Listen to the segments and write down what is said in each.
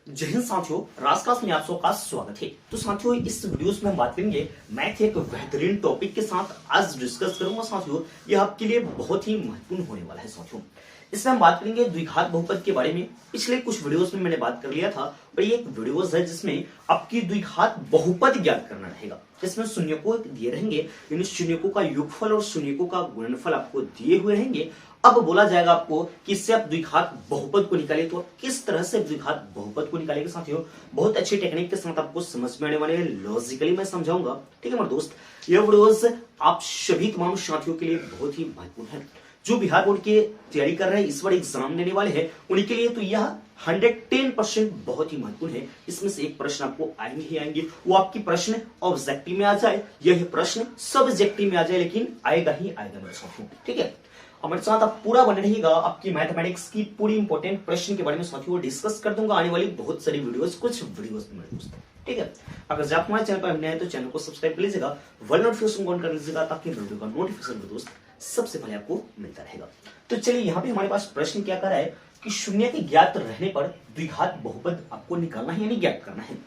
जय हिंद साथियों, राजकास्ट में आप सबका स्वागत है। तो साथियों, इस वीडियोस में हम बात करेंगे मैथ एक बेहतरीन टॉपिक के साथ। आज डिस्कस करूंगा साथियों, यह आपके लिए बहुत ही महत्वपूर्ण होने वाला है। साथियों, इसमें हम बात करेंगे द्विघात बहुपद के बारे में। पिछले कुछ वीडियोस में मैंने बात कर लिया था और ये एक वीडियोस है जिसमें आपकी द्विघात बहुपद ज्ञात करना रहेगा। इसमें शून्यकों दिए रहेंगे, इन शून्यकों का योगफल और शून्यकों का गुणनफल आपको दिए हुए रहेंगे। अब बोला जाएगा आपको कि इससे आप द्विघात बहुपद को निकाले, तो किस तरह से द्विघात बहुपद को निकालेंगे साथियों, बहुत अच्छी टेक्निक के साथ आपको समझ में आने वाले लॉजिकली मैं समझाऊंगा। ठीक है मेरे दोस्त, यह वीडियोस आप सभी तमाम साथियों के लिए बहुत ही महत्वपूर्ण है। जो बिहार बोर्ड की तैयारी कर रहे हैं, इस बार एग्जाम देने वाले हैं, उन्हीं के लिए तो यह 110% बहुत ही महत्वपूर्ण है। इसमें से एक प्रश्न आपको आएंगे ही आएंगे, वो आपकी प्रश्न ऑब्जेक्टिव में आ जाए, यह प्रश्न सब्जेक्टिव में आ जाए, लेकिन आएगा ही आएगा मेरे साथियों। ठीक है, हमारे साथ आप पूरा बने रहिएगा। आपकी मैथमेटिक्स की पूरी इंपॉर्टेंट प्रश्न के बारे में साथियों डिस्कस कर दूंगा आने वाली बहुत सारी वीडियोस, कुछ वीडियोस में मेरे दोस्त। ठीक है, अगर आप हमारे चैनल पर नए हैं तो चैनल को सब्सक्राइब कर लीजिएगा, वर्ड नोटिफिकेशन ऑन कर लीजिएगा, ताकि वीडियो का नोटिफिकेशन दोस्त सबसे पहले आपको मिलता रहेगा। तो चलिए, यहाँ पे हमारे पास प्रश्न क्या कर रहा है कि शून्य के ज्ञात रहने पर द्विघात बहुपद आपको निकालना है यानी ज्ञात करना है।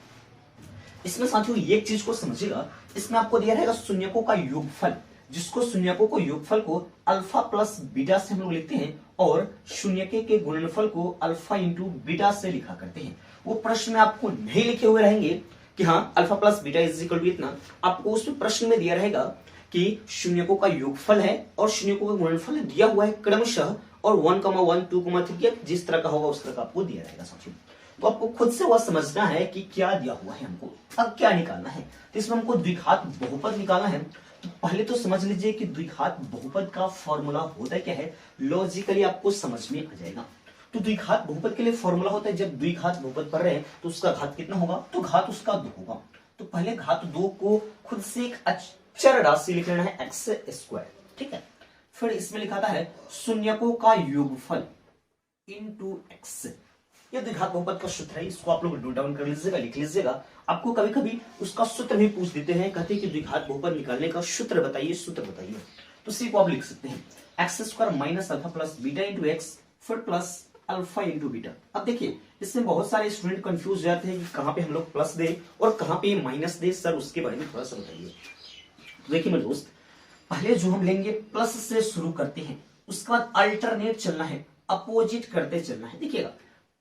इसमें साथियों एक चीज को समझिएगा, इसमें आपको दिया रहेगा शून्यकों का योगफल, जिसको शून्यकों को योगफल को अल्फा प्लस बीटा से हम लोग लिखते हैं और शून्यके के गुणनफल को अल्फा इंटू बीटा से लिखा करते हैं। वो प्रश्न में आपको नहीं लिखे हुए रहेंगे कि हाँ alpha plus beta is equal to इतना, आपको उसमें प्रश्न में दिया रहेगा कि शून्यकों का योगफल है और शून्यकों का गुणनफल दिया हुआ है क्रमशः, और 1,1 2,3 जिस तरह का होगा उस तरह का आपको दिया रहेगा साथियों। तो आपको खुद से वह समझना है कि क्या दिया हुआ है, हमको अब क्या निकालना है। तो इसमें हमको द्विघात बहुपद निकालना है। तो पहले तो समझ लीजिए कि द्विघात बहुपद का फॉर्मूला होता क्या है, लॉजिकली आपको समझ में आ जाएगा। तो द्विघात बहुपद के लिए फॉर्मूला होता है, जब द्विघात बहुपद पढ़ रहे हैं तो उसका घात कितना होगा, तो घात उसका 2 होगा। तो पहले घात 2 को खुद से एक अचर राशि लिख लेना है एक्स स्क्वायर। ठीक है, फिर इसमें लिखा था है शून्यकों का योगफल इनटू एक्स। यह द्विघात बहुपद का सूत्र है, इसको आप लोग नोट डाउन कर लीजिएगा, लिख लीजिएगा। आपको कभी कभी उसका सूत्र भी पूछ देते हैं, कहते हैं कि द्विघात बहुपद निकालने का सूत्र बताइए, सूत्र बताइए। तो इसी को आप लिख सकते हैं x square minus alpha plus beta into x फिर प्लस अल्फा इंटू बीटा। अब देखिए, इसमें बहुत सारे स्टूडेंट कंफ्यूज हो जाते हैं कि कहां पे हम लोग प्लस दे और कहां पे माइनस दे, सर उसके बारे में थोड़ा सा बताइए। देखिए मेरे दोस्त, पहले जो हम लेंगे प्लस से शुरू करते हैं, उसके बाद अल्टरनेट चलना है, अपोजिट करते चलना है। देखिएगा,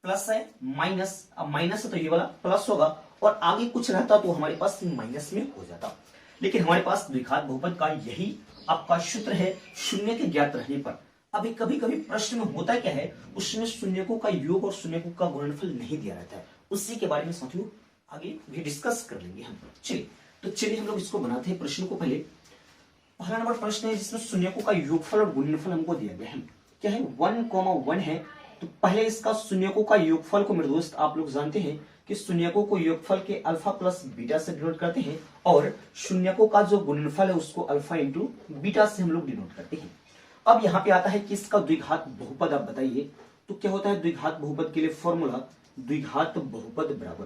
प्लस है माइनस, अब माइनस है तो ये वाला प्लस होगा और आगे कुछ रहता तो हमारे पास माइनस में हो जाता। लेकिन हमारे पास द्विघात बहुपद का यही आपका सूत्र है शून्य के ज्ञात रहने पर। अभी कभी कभी प्रश्न में होता क्या है, उसमें शून्यकों का योग और शून्यकों का गुणनफल नहीं दिया रहता है, उसी के बारे में साथियों आगे भी डिस्कस कर लेंगे हम। चलिए हम लोग इसको बनाते हैं प्रश्न को। पहला नंबर प्रश्न है जिसमें शून्यकों का योगफल और गुणनफल हमको दिया गया है। क्या है, 1,1 है। तो पहले इसका शून्यकों का योगफल को मेरे दोस्त आप लोग जानते हैं कि शून्यकों को योगफल के अल्फा प्लस बीटा से डिनोट करते हैं और शून्यकों का जो गुणनफल है उसको अल्फा इंटू बीटा से हम लोग डिनोट करते हैं। अब यहाँ पे आता है कि इसका द्विघात बहुपद आप बताइए। तो क्या होता है द्विघात बहुपद के लिए फॉर्मूला, द्विघात बहुपद बराबर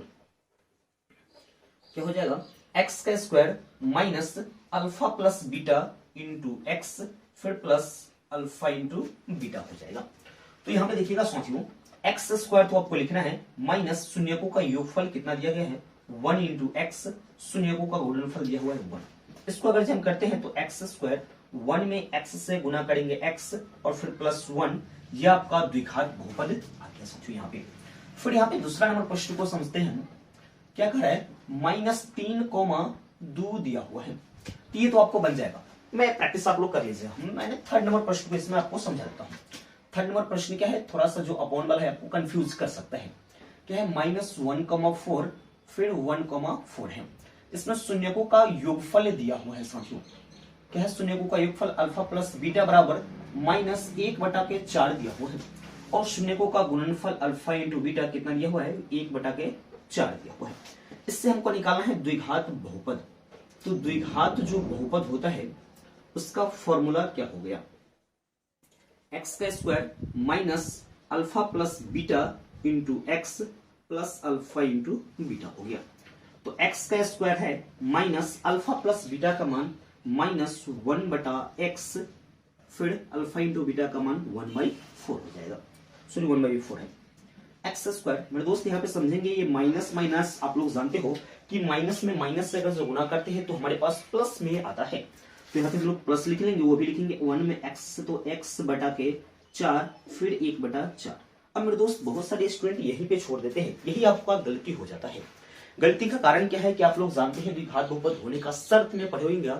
क्या हो जाएगा, एक्स का square minus alpha plus beta into x फिर प्लस अल्फा इंटू बीटा हो जाएगा। तो यहां पे देखिएगा साथियों, एक्स स्क्वायर तो आपको लिखना है माइनस शून्यकों का योगफल कितना दिया गया है 1 इंटू एक्स, शून्यकों का गुणनफल दिया हुआ है 1। इसको अगर हम करते हैं तो एक्स स्क्वायर 1 में एक्स से गुना करेंगे एक्स और फिर प्लस 1, यह आपका द्विघात बहुपद आ गया साथियों यहाँ पे। फिर यहाँ पे दूसरा नंबर प्रश्न को समझते हैं। क्या कर रहा है, -3,2 दिया हुआ है, तो ये तो आपको बन जाएगा। मैं प्रैक्टिस आप लोग कर लीजिएगा, मैंने थर्ड नंबर प्रश्न को इसमें आपको समझा देता हूँ। थर्ड नंबर प्रश्न क्या है, थोड़ा सा जो अपॉन वाला है आपको कंफ्यूज कर सकता है। क्या है, -1,4 फिर 1,4 है। इसमें शून्यकों का योगफल दिया हुआ है साथियों। क्या है, शून्यकों का योगफल अल्फा प्लस बीटा बराबर -1/4 दिया हुआ है और शून्यकों का गुणनफल अल्फा इंटू बीटा कितना दिया हुआ है, 1/4 दिया हुआ है। इससे हमको निकालना है द्विघात बहुपद। तो द्विघात जो बहुपद होता है उसका फॉर्मूला क्या हो गया, एक्स का square minus alpha plus beta into x plus alpha into beta हो गया। तो एक्स का स्क्वायर है माइनस अल्फा प्लस बीटा का मान -1/x फिर अल्फा इंटू बीटा का मान 1/4 हो जाएगा, सॉरी 1/4 है। X square. मेरे दोस्त यहाँ पे समझेंगे ये माइनस माइनस आप लोग जानते हो कि माइनस में माइनस से अगर जो गुना करते हैं तो हमारे पास प्लस में आता है, तो यहाँ पे हम लोग प्लस लिख लेंगे, वो भी लिखेंगे 1 में एक्स, तो एक्स बटा के 4 फिर 1 बटा 4। अब मेरे दोस्त बहुत सारे स्टूडेंट यहीं पे छोड़ देते हैं, यही आपका गलती हो जाता है। गलती का कारण क्या है कि आप लोग जानते हैं द्विघात बहुपद होने का शर्त में पढ़े होंगे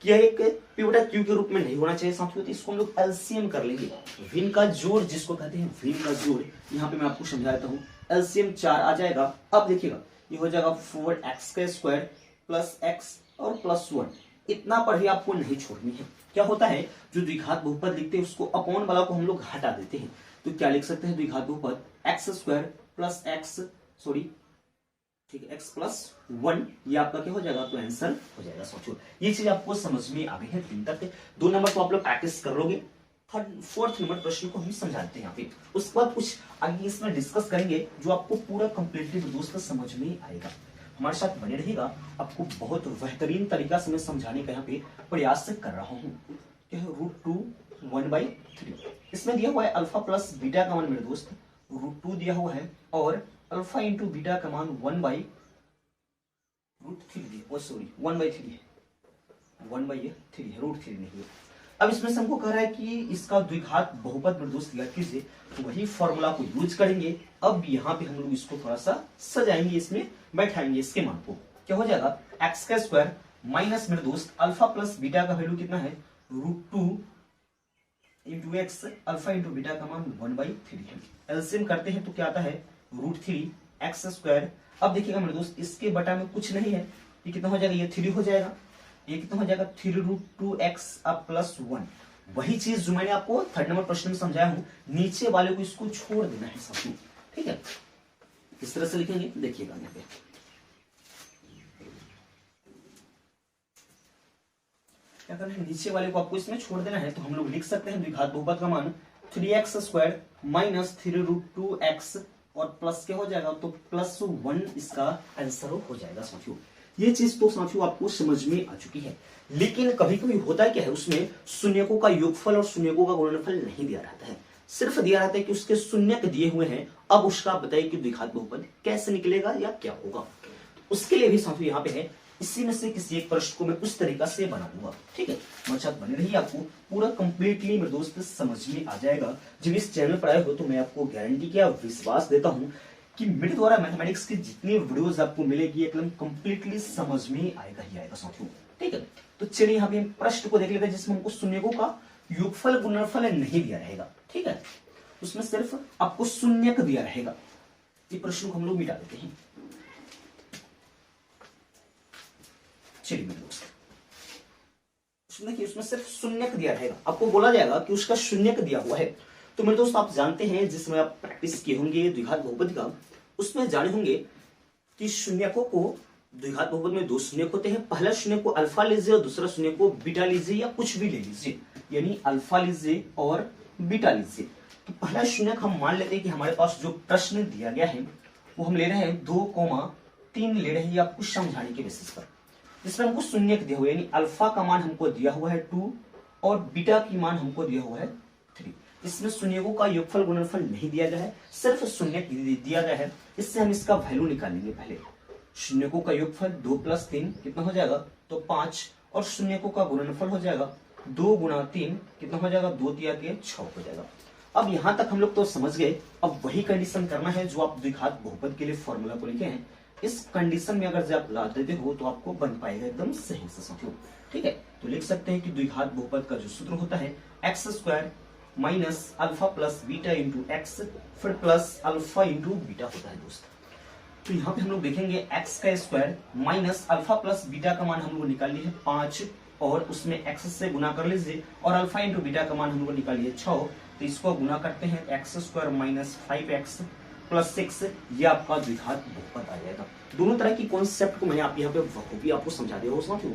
कि यह एक पी बटा क्यू के रूप में नहीं होना चाहिए साथियों, तो इसको हम लोग एलसीएम कर लेंगे। भिन्न का जोड़ जिसको कहते हैं भिन्न का जोड़, यहाँ पे मैं आपको समझा देता हूँ। एलसीएम 4 आ जाएगा। अब देखिएगा ये हो जाएगा 4x का स्क्वायर प्लस x और प्लस 1। इतना पढ़े आपको नहीं छोड़नी है। क्या होता है जो द्विघात बहुपद लिखते हैं उसको अपॉन वाला को हम लोग हटा देते हैं, तो क्या लिख सकते हैं द्विघात बहुपद x square plus x sorry ठीक है एक्स प्लस 1, ये आपका क्या हो जाएगा, तो आंसर हो जाएगा। सोचो ये चीज आपको समझ में आ गई है। 3 तक 2 नंबर को आप लोग प्रैक्टिस कर लोगे। 4th नंबर प्रश्न को हम समझाते हैं यहाँ पे, उसके बाद कुछ आगे इसमें डिस्कस करेंगे जो आपको पूरा कंप्लीटली दोस्त समझ में आएगा। हमारे साथ बने रहेगा, आपको बहुत बेहतरीन तरीका से मैं समझाने का यहाँ पे प्रयास कर रहा हूँ। क्या है √2 1/3। इसमें दिया हुआ है अल्फा प्लस बीटा का मान मेरे दोस्त √2 दिया हुआ है, और अल्फा इंटू बीटा का मान 1/√3 सॉरी 1/3 है, 1/3 है, √3 नहीं है। अब इसमें से हमको कह रहा है कि इसका द्विघात बहुपद मेरे दोस्त याद कीजिए, तो वही फॉर्मूला को यूज करेंगे। अब यहाँ पे हम लोग इसको थोड़ा सा सजाएंगे, इसमें बैठाएंगे इसके मान को। क्या हो जाएगा एक्स का स्क्वायर माइनस मेरे दोस्त अल्फा प्लस बीटा का वैल्यू कितना है √2 into x, alpha into beta का मान 1/3 है। एलसीएम करते हैं तो क्या आता है √3 एक्स स्क्वायर। अब देखिएगा मेरे दोस्त इसके बटा में कुछ नहीं है, ये कितना हो जाएगा, ये 3 हो जाएगा, ये कितना हो जाएगा 3√2x अब प्लस 1। वही चीज जो मैंने आपको 3rd नंबर प्रश्न में समझाया हूं, नीचे वाले को इसको छोड़ देना है साथियों। ठीक है, किस तरह से लिखेंगे देखिएगा यहाँ पे। क्या करना है, नीचे वाले को आपको इसमें छोड़ देना है, तो हम लोग लिख सकते हैं द्विघात बहुपद का मान 3x स्क्वायर माइनस 3√2x और प्लस क्या हो जाएगा, तो प्लस 1 इसका आंसर हो जाएगा साथियों। ये चीज तो साथियों आपको समझ में आ चुकी है। लेकिन कभी कभी होता क्या है, उसमें शून्यकों का योगफल और शून्यकों का गुणनफल नहीं दिया रहता है, सिर्फ दिया रहता है कि उसके शून्यक दिए हुए हैं। अब उसका बताइए कि द्विघात बहुपद कैसे निकलेगा या क्या होगा, उसके लिए भी साथियों यहाँ पे है। इसी में से किसी एक प्रश्न को मैं उस तरीका से बना दूंगा। ठीक है, मेरे साथ बने रहिए, आपको पूरा कंप्लीटली मेरे दोस्त समझ में आ जाएगा। जब इस चैनल पर आए हो तो मैं आपको गारंटी किया विश्वास देता हूं कि मेरे द्वारा मैथमेटिक्स की जितनी वीडियोस आपको मिलेगी एकदम कंप्लीटली समझ में आएगा ही आएगा साथियों। ठीक है, तो चलिए यहाँ पे प्रश्न को देख लेते हैं जिसमें हमको शून्यकों का योगफल गुणनफल नहीं दिया रहेगा। ठीक है, उसमें सिर्फ आपको शून्यक दिया रहेगा। ये प्रश्न को हम लोग मिटा देते हैं। चलिए मेरे दोस्त, उसमें सिर्फ शून्यक दिया रहेगा, आपको बोला जाएगा कि उसका शून्यक दिया हुआ है। तो मेरे दोस्त आप जानते हैं जिसमें आप प्रैक्टिस किए होंगे द्विघात बहुपद का, उसमें जाने होंगे कि शून्यकों को द्विघात बहुपद में 2 शून्यक होते हैं। पहला शून्य को अल्फा लीजिए और दूसरा शून्य को बीटा लीजिए या कुछ भी ले लीजिए, यानी अल्फा लीजिए और बीटा लीजिए। तो पहला शून्यक हम मान लेते हैं कि हमारे पास जो प्रश्न दिया गया है वो हम ले रहे हैं 2,3 ले रहे हैं आपको समझाने के बेसिस पर, जिसमें हमको शून्यक दिया हुआ है, यानी अल्फा का मान हमको दिया हुआ है 2 और बीटा की मान हमको दिया हुआ है 3। इसमें शून्यकों का योगफल गुणनफल नहीं दिया गया है, सिर्फ शून्यक दिया गया है। इससे हम इसका वैल्यू निकालेंगे। पहले शून्यकों का योगफल 2 + 3 कितना हो जाएगा, तो 5, और शून्यकों का गुणनफल हो जाएगा 2 × 3 कितना हो जाएगा, 2 × 3 = 6 हो जाएगा। अब यहां तक हम लोग तो समझ गए। अब वही कंडीशन करना है जो आप द्विघात बहुपद के लिए फॉर्मूला को लिखे हैं। इस कंडीशन में अगर आप ला देते हो तो आपको बन पाएगा एकदम सही से साथियों। ठीक है, तो लिख सकते हैं कि द्विघात बहुपद का जो सूत्र होता है x square minus alpha plus beta into x फिर प्लस अल्फा इंटू बीटा होता है दोस्त। तो यहाँ पे हम लोग देखेंगे एक्स का square minus alpha plus beta का मान हम लोग निकाल लिए 5 और उसमें एक्स से गुना कर लीजिए, और अल्फा इंटू बीटा का मान हम लोग निकालिए 6। तो इसको गुना करते हैं x square minus 5x plus 6, ये आपका द्विघात बहुपद आ जाएगा। दोनों तरह की कॉन्सेप्ट को मैंने आप यहाँ पे बखूबी आपको समझा दिया हो साथियों।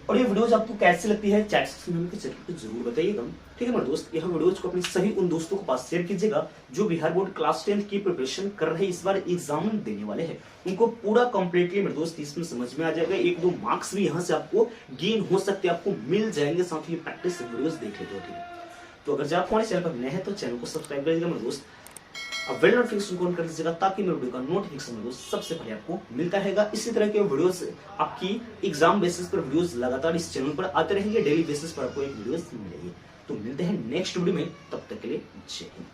और ये वीडियोज आपको कैसे लगती है चैट सेक्शन में जरूर बताइएगा। ठीक है मेरे दोस्त, यह वीडियोज को अपने सभी उन दोस्तों के पास शेयर कीजिएगा जो बिहार बोर्ड क्लास 10 की प्रिपरेशन कर रहे हैं, इस बार एग्जाम देने वाले हैं। उनको पूरा कंप्लीटली मेरे दोस्त इसमें समझ में आ जाएगा। 1-2 मार्क्स भी यहाँ से आपको गेन हो सकते हैं, आपको मिल जाएंगे। साथ ही प्रैक्टिस वीडियोज देख लेते हो। ठीक है, तो अगर आप हमारे चैनल पर नए हैं तो चैनल को सब्सक्राइब करिएगा मेरे दोस्त। अब बेल नोटिफिकेशन को ऑन कर लीजिएगा ताकि मेरे वीडियो का नोटिफिकेशन वीडियो सबसे पहले आपको मिलता रहेगा। इसी तरह के वीडियोस आपकी एग्जाम बेसिस पर वीडियोस लगातार इस चैनल पर आते रहेंगे, डेली बेसिस पर आपको एक वीडियोस मिलेगी। तो मिलते हैं नेक्स्ट वीडियो में, तब तक के लिए जय हिंद।